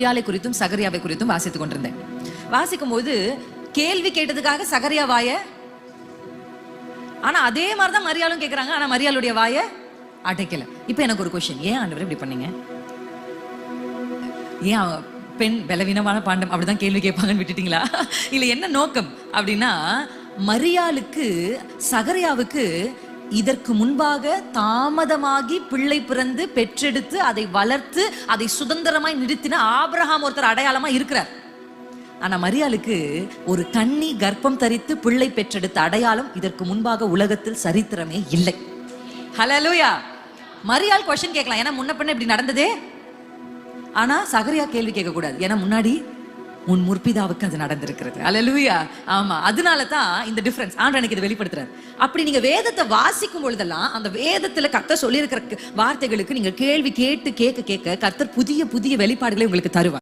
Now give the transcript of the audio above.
மரியாதை குறித்தும் சகரியாவை குறித்தும் வாசித்துக் கொண்டிருந்தேன். வாசிக்கும் போது கேள்வி கேட்டதுக்காக சகரியா வாய, ஆனா அதே மாதிரிதான் மரியாளும் கேட்கிறாங்க, ஆனா மரியாளுடைய வாய அடைக்கல. இப்ப எனக்கு ஒரு கொஸ்டின், ஏன் ஆண்டவர் இப்படி பண்ணீங்க? ஏன் பெண் பலவீனமான பாண்டம் அப்படிதான் கேள்வி கேட்பாங்கன்னு விட்டுட்டீங்களா? இல்ல என்ன நோக்கம் அப்படின்னா, மரியாளுக்கு சகரியாவுக்கு இதற்கு முன்பாக தாமதமாகி பிள்ளை பிறந்து பெற்றெடுத்து அதை வளர்த்து அதை சுதந்திரமாய் நிறுத்தின ஆபிரகாம் ஒருத்தர் அடையாளமா இருக்கிறார். ஆனா மரியாளுக்கு ஒரு கன்னி கர்ப்பம் தரித்து பிள்ளை பெற்றெடுத்த அடையாளம் இதற்கு முன்பாக உலகத்தில் சரித்திரமே இல்லை. ஹல்லேலூயா. மரியாள் क्वेश्चन கேட்கலாம், ஏன்னா முன்ன பின்ன இப்படி நடந்ததே. ஆனா சகரியா கேள்வி கேட்க கூடாது, ஏன்னா முன்னாடி உன் முற்பிதாவுக்கு அது நடந்திருக்கிறது. ஹல்லேலூயா. ஆமா, அதனால தான் இந்த டிஃபரன்ஸ் ஆண்டவர் எனக்கு இதை வெளிப்படுத்துறாரு. அப்படி நீங்க வேதத்தை வாசிக்கும் பொழுதெல்லாம் அந்த வேதத்துல கர்த்தர் சொல்லி இருக்கிற வார்த்தைகளுக்கு நீங்க கேள்வி கேட்டு கேட்க கேட்க கர்த்தர் புதிய புதிய வெளிப்பாடுகளை உங்களுக்கு தருவார்.